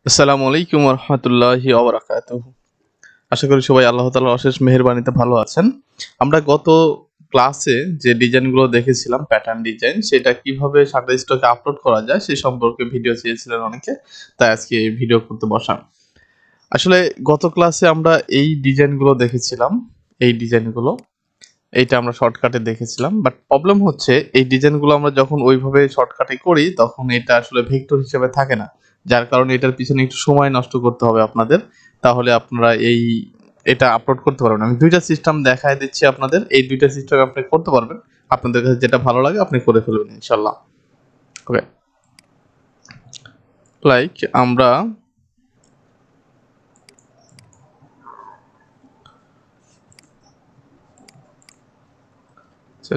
আসসালামু আলাইকুম ওয়া রাহমাতুল্লাহি ওয়া বারাকাতুহু। আশা করি সবাই আল্লাহ তাআলার অশেষ মেহেরবানিতে ভালো আছেন। আমরা গত ক্লাসে যে ডিজাইনগুলো দেখেছিলাম প্যাটার্ন ডিজাইন সেটা কিভাবে Shutterstock-এ আপলোড করা যায় সে সম্পর্কে ভিডিও চেয়েছিলেন অনেকে। তাই আজকে এই ভিডিও করতে বসলাম। আসলে গত ক্লাসে আমরা এই ডিজাইনগুলো দেখেছিলাম, এই ডিজাইনগুলো। এইটা আমরা শর্টকাটে দেখেছিলাম। বাট প্রবলেম হচ্ছে এই ডিজাইনগুলো আমরা যখন ওইভাবে শর্টকাটে করি তখন এটা আসলে ভেক্টর হিসেবে থাকে না। যার কারণে এটার পিছনে একটু সময় নষ্ট করতে হবে আপনাদের। তাহলে আপনারা এটা আপলোড করতে পারবেন। আমি ২ টা সিস্টেম দেখায় দিচ্ছি আপনাদের। এই ২ টা সিস্টেমে আপনি করতে পারবেন। আপনাদের কাছে যেটা ভালো লাগে আপনি করে ফেলবেন ইনশাআল্লাহ। ওকে। লাইক আমরা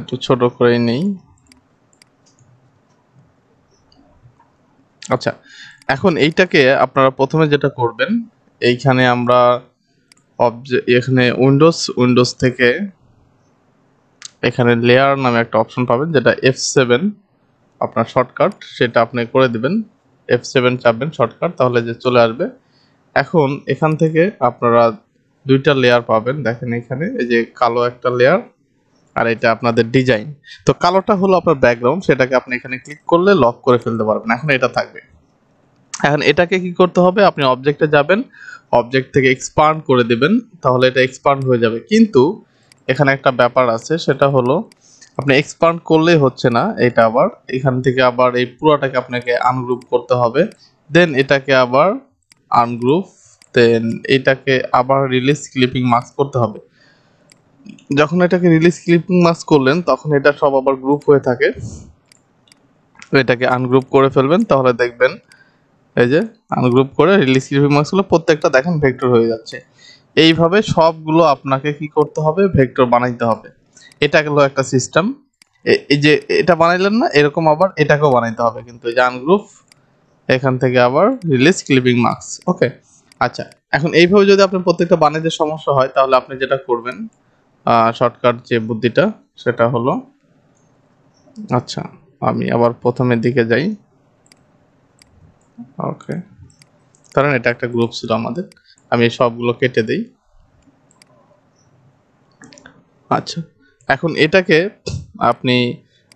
একটু ছোট করেই নেই। আচ্ছা, এখন এইটাকে আপনারা প্রথমে যেটা করবেন, এইখানে আমরা এখানে উইন্ডোজ থেকে এখানে লেয়ার নামে একটা অপশন পাবেন যেটা F7 আপনার শর্টকাট, সেটা আপনি করে দিবেন। F7 চাপবেন শর্টকাট, তাহলে যে চলে আসবে। এখন এখান থেকে আপনারা ২টা লেয়ার পাবেন। দেখেন এখানে এই যে কালো একটা লেয়ার আর এটা আপনাদের ডিজাইন। তো কালোটা হলো আপনার ব্যাকগ্রাউন্ড, সেটাকে আপনি এখানে ক্লিক করলে লক করে ফেলতে পারবেন। এখন এটা থাকবে। এখন এটাকে কি করতে হবে, আপনি অবজেক্টে যাবেন, অবজেক্ট থেকে এক্সপান্ড করে দিবেন, তাহলে এটা এক্সপান্ড হয়ে যাবে। কিন্তু এখানে একটা ব্যাপার আছে, সেটা হলো আপনি এক্সপান্ড করলেই হচ্ছে না, এটা আবার এখান থেকে আবার এই পুরোটাকে আপনাকে আনগ্রুপ করতে হবে, দেন এটাকে আবার আনগ্রুপ, দেন এটাকে আবার রিলিজ ক্লিপিং মাস্ক করতে হবে। যখন এটাকে রিলিজ ক্লিপিং মাস্ক করলেন তখন এটা সব আবার গ্রুপ হয়ে থাকে। এটাকে আনগ্রুপ করে ফেলবেন, তাহলে দেখবেন এই যে আনগ্রুপ করে রিলিজ ক্লিপিং মার্কসগুলো প্রত্যেকটা দেখেন ভেক্টর হয়ে যাচ্ছে। এইভাবে সবগুলো আপনাকে কি করতে হবে, ভেক্টর বানাইতে হবে। এটা গেল একটা সিস্টেম। এই যে এটা বানাইলেন না, এরকম আবার এটাকেও বানাইতে হবে, কিন্তু এই যে আনগ্রুপ, এখান থেকে আবার রিলিজ ক্লিপিং মার্কস। ওকে। আচ্ছা, এখন এইভাবে যদি আপনার প্রত্যেকটা বানাইতে সমস্যা হয় তাহলে আপনি যেটা করবেন, শর্টকাট যে বুদ্ধিটা সেটা হলো, আচ্ছা আমি আবার প্রথমের দিকে যাই। ওকে, কারণ এটা একটা গ্রুপ ছিল আমাদের, আমি সবগুলো কেটে দেই। আচ্ছা, এখন এটাকে আপনি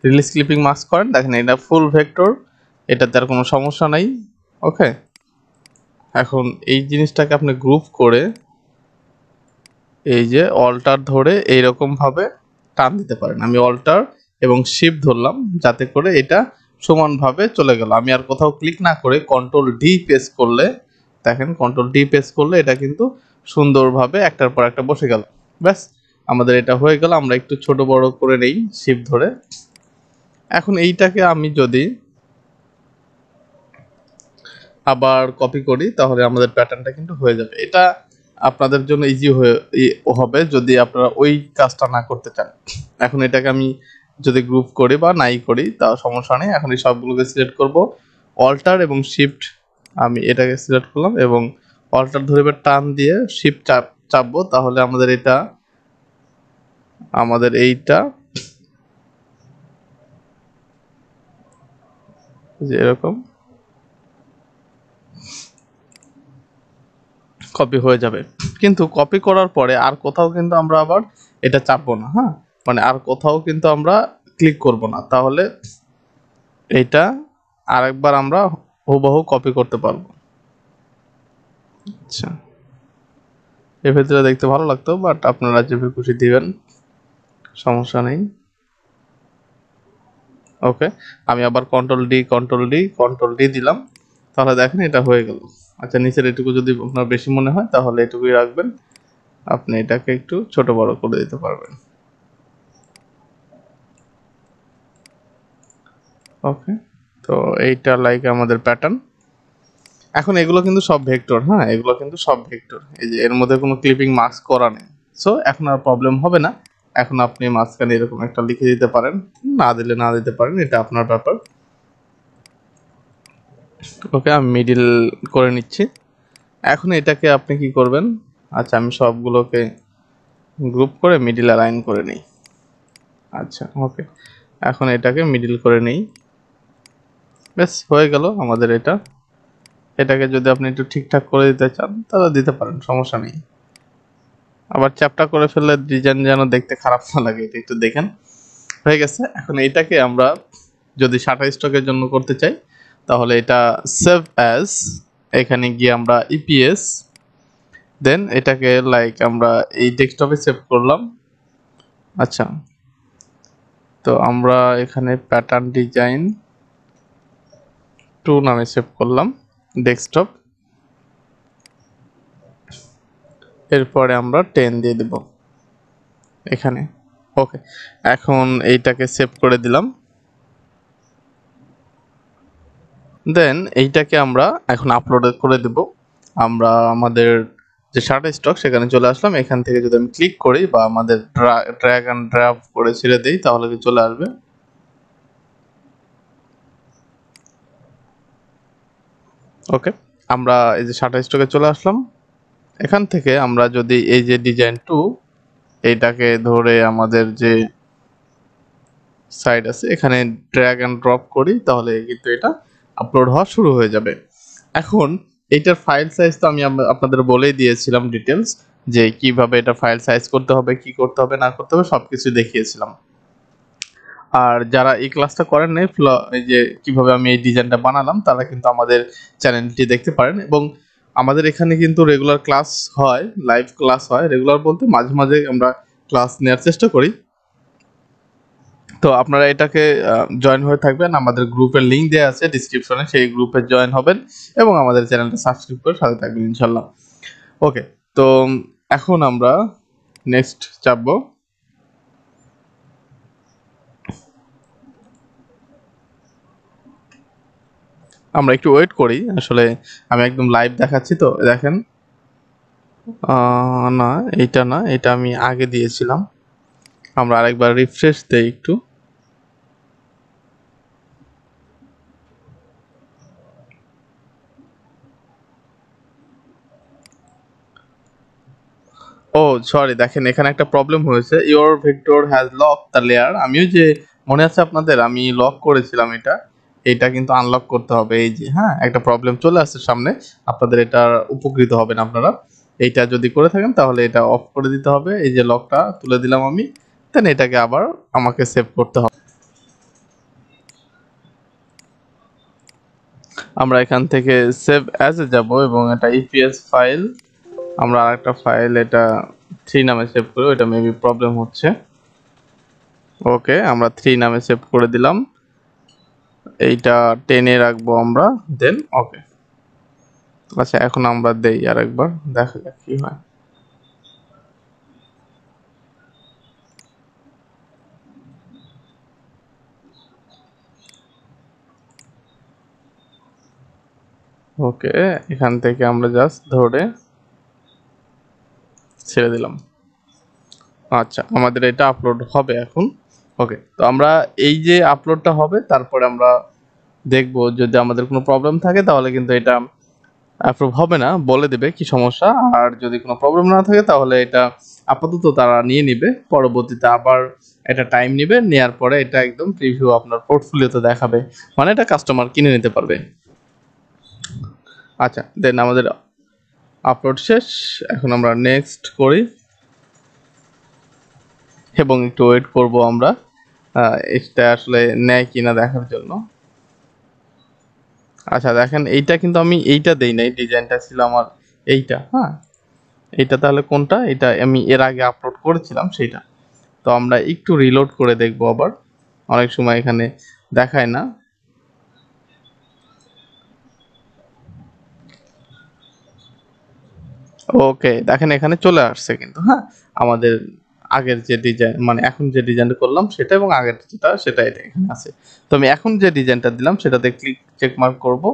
রিলিজ ক্লিপিং মাস্ক করেন, দেখেন এটা ফুল ভেক্টর, এটাতে আর কোনো সমস্যা নাই। ওকে, এখন এই জিনিসটাকে আপনি গ্রুপ করে এই যে অল্টার ধরে এইরকমভাবে টান দিতে পারেন। আমি অল্টার এবং শিফট ধরলাম যাতে করে এটা সমানভাবে চলে গেল। আমি আর কোথাও ক্লিক না করে কন্ট্রোল ডি প্রেস করলে, দেখেন কন্ট্রোল ডি প্রেস করলে এটা কিন্তু সুন্দরভাবে একটার পর একটা বসে গেল। ব্যাস, আমাদের এটা হয়ে গেল। আমরা একটু ছোট বড় করে নেই শিফট ধরে। এখন এইটাকে আমি যদি আবার কপি করি তাহলে আমাদের প্যাটার্নটা কিন্তু হয়ে যাবে। এটা আপনাদের জন্য ইজি হবে যদি আপনারা ওই কাজটা না করতে চান। এখন এটাকে আমি যদি গ্রুপ করি বা নাই করি তাও সমস্যা নেই। এখন এই সবগুলোকে সিলেক্ট করব, অল্টার এবং শিফট, আমি এটাকে সিলেক্ট করলাম এবং অল্টার ধরে টান দিয়ে শিফট চাপবো, তাহলে আমাদের এইটা যে এরকম কপি হয়ে যাবে। কিন্তু কপি করার পরে আর কোথাও কিন্তু আমরা আবার এটা চাপবো না। হ্যাঁ, মানে আর কোথাও কিন্তু আমরা ক্লিক করব না, তাহলে এইটা আরেকবার আমরা হুবহু কপি করতে পারবো। আচ্ছা, এর ভেতরে দেখতে ভালো লাগতো, বাট আপনারা যেভাবে খুশি দিবেন, সমস্যা নেই। ওকে, আমি আবার কন্ট্রোল ডি দিলাম, তাহলে দেখেন এটা হয়ে গেল। আচ্ছা, নিচের এটুকু যদি আপনার বেশি মনে হয় তাহলে এটুকুই রাখবেন, আপনি এটাকে একটু ছোট বড় করে দিতে পারবেন। ওকে, তো এইটা লাইক আমাদের প্যাটার্ন। এখন এগুলো কিন্তু সব ভেক্টর, হ্যাঁ এগুলো কিন্তু সব ভেক্টর, এই যে এর মধ্যে কোনো ক্লিপিং মাস্ক করা নেই। সো এখন আর প্রবলেম হবে না। এখন আপনি মাঝখানে এরকম একটা লিখে দিতে পারেন, না দিলে না দিতে পারেন, এটা আপনার ব্যাপার। ওকে, আমি মিডিল করে নিচ্ছি। এখন এটাকে আপনি কি করবেন, আচ্ছা আমি সবগুলোকে গ্রুপ করে মিডিল অ্যালাইন করে নিই। আচ্ছা ওকে, এখন এটাকে মিডিল করে নেই। ব্যাস হয়ে গেল আমাদের এটা। এটাকে যদি আপনি একটু ঠিকঠাক করে দিতে চান তাহলে দিতে পারেন, সমস্যা নেই। আবার চ্যাপটা করে ফেললে ডিজাইন যেন দেখতে খারাপ না লাগে, এটা একটু দেখেন। হয়ে গেছে। এখন এটাকে আমরা যদি শাটারস্টকের জন্য করতে চাই তাহলে এটা সেভ অ্যাজ, এখানে গিয়ে আমরা ইপিএস, দেন এটাকে লাইক আমরা এই ডেস্কটপে সেভ করলাম। আচ্ছা, তো আমরা এখানে প্যাটার্ন ডিজাইন 2 নামে সেভ করলাম ডেস্কটপ। এরপরে আমরা 10 দিয়ে দেব এখানে। ওকে, এখন এইটাকে সেভ করে দিলাম। দেন এইটাকে আমরা এখন আপলোড করে দেব। আমরা আমাদের যে শাটারস্টক সেখানে চলে আসলাম। এখান থেকে যদি আমি ক্লিক করি বা আমাদের ড্র্যাগ অ্যান্ড ড্রপ করে ছেড়ে দিই তাহলে কি চলে আসবে। ওকে, আমরা এই যে শাটারস্টকে চলে আসলাম। এখান থেকে আমরা যদি এই যে ডিজাইন 2 এইটাকে ধরে আমাদের যে সাইড আছে এখানে ড্র্যাগ অ্যান্ড ড্রপ করি তাহলে কিন্তু এটা আপলোড হওয়া শুরু হয়ে যাবে। এখন এইটার ফাইল সাইজ তো আমি আপনাদের বলেই দিয়েছিলাম ডিটেলস, যে কিভাবে এটা ফাইল সাইজ করতে হবে, কি করতে হবে না করতে হবে সবকিছু দেখিয়েছিলাম। আর যারা এই ক্লাসটা করেন নাই, এই যে কিভাবে আমি এই ডিজাইনটা বানালাম, তারা কিন্তু আমাদের চ্যানেলটি দেখতে পারেন। এবং আমাদের এখানে কিন্তু রেগুলার ক্লাস হয়, লাইভ ক্লাস হয়। রেগুলার বলতে মাঝে মাঝে আমরা ক্লাস নেওয়ার চেষ্টা করি। তো আপনারা এটাকে জয়েন হয়ে থাকবেন। আমাদের গ্রুপের লিংক দেওয়া আছে ডিসক্রিপশনে, সেই গ্রুপে জয়েন হবেন এবং আমাদের চ্যানেলটা সাবস্ক্রাইব করে সাথে থাকবেন ইনশাল্লাহ। ওকে, তো এখন আমরা নেক্সট চাপবো। আমরা একটু ওয়েট করি, আসলে আমি একদম লাইভ দেখাচ্ছি তো। দেখেন, না এইটা না, এটা আমি আগে দিয়েছিলাম। আমরা আরেকবার রিফ্রেশ দেই একটু। ও সরি, দেখেন এখানে একটা প্রবলেম হয়েছে, your vector has lock the layer. আমিও যে মনে আছে আপনাদের, আমি লক করেছিলাম এটা কিন্তু আনলক করতে হবে। এই যে হ্যাঁ, একটা প্রবলেম চলে আসছে সামনে, আপনাদের এটা উপকৃত হবেন আপনারা। এইটা যদি করে থাকেন তাহলে এটা অফ করে দিতে হবে। এই যে লকটা তুলে দিলাম আমি, দেন এটাকে আবার আমাকে সেভ করতে হবে। আমরা এখান থেকে সেভ অ্যাজ এ যাব এবং এটা ইপিএস ফাইল, আমরা আরেকটা ফাইল এটা 3 নামে সেভ করি, এটা মেবি প্রবলেম হচ্ছে। ওকে, আমরা 3 নামে সেভ করে দিলাম। এইটা 10 এ রাখবো আমরা, দেন ওকে। আচ্ছা, এখন আমরা দেই আরেকবার, দেখা যাক কি হয়। ওকে, এখান থেকে আমরা জাস্ট ধরে ছেড়ে দিলাম। আচ্ছা, আমাদের এটা আপলোড হবে এখন। ওকে, তো আমরা এই যে আপলোডটা হবে, তারপরে আমরা দেখব যদি আমাদের কোনো প্রবলেম থাকে তাহলে কিন্তু এটা অ্যাপ্রুভ হবে না, বলে দেবে কি সমস্যা। আর যদি কোনো প্রবলেম না থাকে তাহলে এটা আপাতত তারা নিয়ে নিবে, পরবর্তীতে আবার এটা টাইম নেবে, নেওয়ার পরে এটা একদম প্রিভিউ আপনার পোর্টফোলিওতে দেখাবে, মানে এটা কাস্টমার কিনে নিতে পারবে। আচ্ছা, দেন আমাদের আপলোড শেষ। এখন আমরা নেক্সট করি এবং একটু ওয়েট করব আমরা এটা আসলে নেয় কিনা দেখার জন্য। আচ্ছা দেখেন, এইটা কিন্তু আমি এইটা দেই নাই, ডিজাইনটা ছিল আমার এইটা। হ্যাঁ, এইটা তাহলে কোনটা? এটা আমি এর আগে আপলোড করেছিলাম সেইটা। তো আমরা একটু রিলোড করে দেখব আবার, অনেক সময় এখানে দেখায় না। ওকে, দেখেন এখানে চলে আসছে কিন্তু। হ্যাঁ, আমাদের আগের যে ডিজাইন, মানে এখন যে ডিজাইনটা করলাম সেটা এবং আগের যেটা সেটা এটা এখানে আছে। তো আমি এখন যে ডিজাইনটা দিলাম সেটাতে ক্লিক চেক মার্ক করব।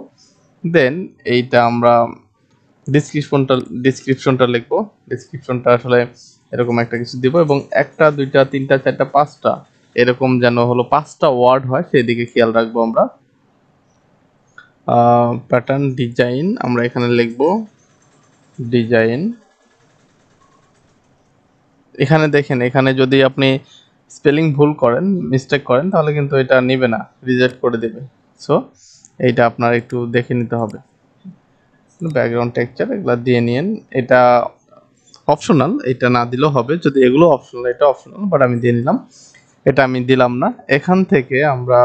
দেন এইটা আমরা ডিসক্রিপশনটা ডিসক্রিপশনটা লিখবো। ডিসক্রিপশনটা আসলে এরকম একটা কিছু দিব এবং একটা দুইটা তিনটা চারটা পাঁচটা এরকম যেন হলো 5টা ওয়ার্ড হয় সেই দিকে খেয়াল রাখবো আমরা। প্যাটার্ন ডিজাইন আমরা এখানে লিখবো ডিজাইন। এখানে দেখেন, এখানে যদি আপনি স্পেলিং ভুল করেন, মিস্টেক করেন, তাহলে কিন্তু এটা নেবে না, রিজেক্ট করে দেবে। সো এইটা আপনার একটু দেখে নিতে হবে। ব্যাকগ্রাউন্ড টেক্সচার এগুলো দিয়ে নিন। এটা অপশনাল, এটা না দিলেও হবে, যদি এগুলো অপশনাল, এটা অপশনাল, বাট আমি দিয়ে নিলাম। এটা আমি দিলাম না। এখান থেকে আমরা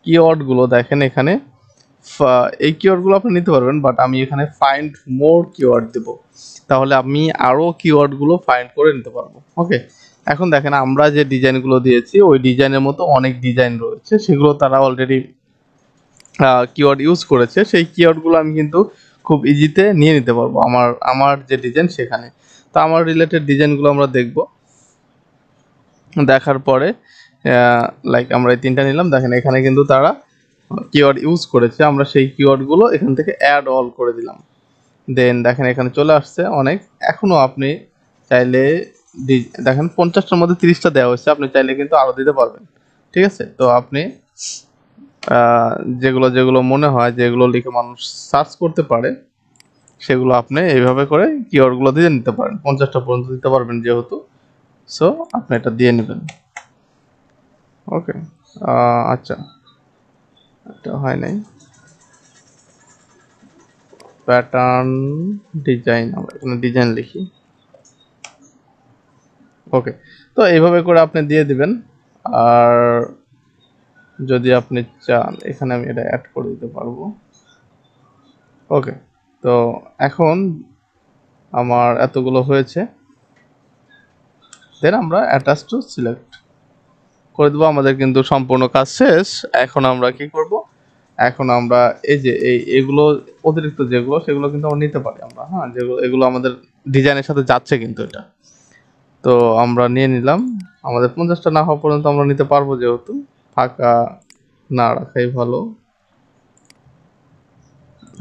কিওয়ার্ডগুলো দেখেন এখানে, এই কিওয়ার্ডগুলো আপনি নিতে পারবেন, বাট আমি এখানে ফাইন্ড মোর কিওয়ার্ড দেব, তাহলে আমি আরও কিওয়ার্ডগুলো ফাইন্ড করে নিতে পারবো। ওকে, এখন দেখেন আমরা যে ডিজাইনগুলো দিয়েছি ওই ডিজাইনের মতো অনেক ডিজাইন রয়েছে, সেগুলো তারা অলরেডি কিওয়ার্ড ইউজ করেছে। সেই কিওয়ার্ডগুলো আমি কিন্তু খুব ইজিতে নিয়ে নিতে পারবো আমার আমার যে ডিজাইন সেখানে। তো আমার রিলেটেড ডিজাইনগুলো আমরা দেখব, দেখার পরে লাইক আমরা এই তিনটা নিলাম, দেখেন এখানে কিন্তু তারা কিওয়ার্ড ইউজ করেছে, আমরা সেই কিওয়ার্ডগুলো এখান থেকে অ্যাড অল করে দিলাম। দেন দেখেন এখানে চলে আসছে অনেক। এখনও আপনি চাইলে দেখেন 50টার মধ্যে 30টা দেওয়া হয়েছে, আপনি চাইলে কিন্তু আরও দিতে পারবেন। ঠিক আছে, তো আপনি যেগুলো যেগুলো মনে হয় যেগুলো লিখে মানুষ সার্চ করতে পারে সেগুলো আপনি এইভাবে করে কিওয়ার্ডগুলো দিয়ে নিতে পারেন। 50টা পর্যন্ত দিতে পারবেন যেহেতু, সো আপনি এটা দিয়ে নেবেন। ওকে, আচ্ছা, এটা হয় নাই। প্যাটার্ন ডিজাইন, আমরা এখানে ডিজাইন লিখি। ওকে, তো এইভাবে করে আপনি দিয়ে দিবেন। আর যদি আপনি চান এখানে আমি এটা অ্যাড করে দিতে পারবো। ওকে, তো এখন আমার এতগুলো হয়েছে, দেন আমরা অ্যাটাচ টু সিলেক্ট করে দেবো। আমাদের কিন্তু সম্পূর্ণ কাজ শেষ। এখন আমরা কি করব, এখন আমরা এই যে এগুলো অতিরিক্ত যেগুলো সেগুলো কিন্তু আমরা নিতে পারি আমরা, হ্যাঁ, যেগুলো এগুলো আমাদের ডিজাইনের সাথে যাচ্ছে কিন্তু এটা, তো আমরা নিয়ে নিলাম। আমাদের 50টা না হওয়া পর্যন্ত আমরা নিতে পারবো, যেহেতু ফাঁকা না রাখাই ভালো।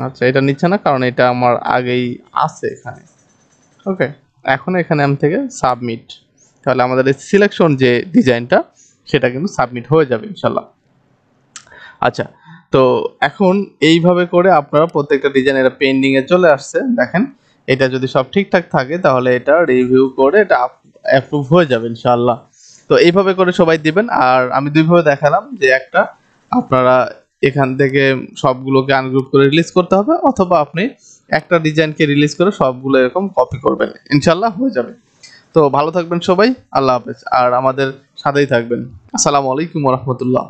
আচ্ছা, এটা নিচ্ছে না কারণ এটা আমার আগেই আছে এখানে। ওকে, এখন এখানে আমি থেকে সাবমিট, তাহলে আমাদের এই সিলেকশন যে ডিজাইনটা সেটা কিন্তু সাবমিট হয়ে যাবে ইনশাল্লাহ। আচ্ছা, তো এখন এইভাবে করে আপনারা প্রত্যেকটা ডিজাইন, এটা পেন্ডিংয়ে চলে আসছে দেখেন। এটা যদি সব ঠিকঠাক থাকে তাহলে এটা রিভিউ করে এটা অ্যাপ্রুভ হয়ে যাবে ইনশাল্লাহ। তো এইভাবে করে সবাই দিবেন। আর আমি দুইভাবে দেখালাম, যে একটা আপনারা এখান থেকে সবগুলোকে আনগ্রুপ করে রিলিজ করতে হবে, অথবা আপনি একটা ডিজাইনকে রিলিজ করে সবগুলো এরকম কপি করবেন, ইনশাল্লাহ হয়ে যাবে। তো ভালো থাকবেন সবাই, আল্লাহ হাফেজ, আর আমাদের সাথেই থাকবেন। আসসালামু আলাইকুম ওয়া রাহমাতুল্লাহ।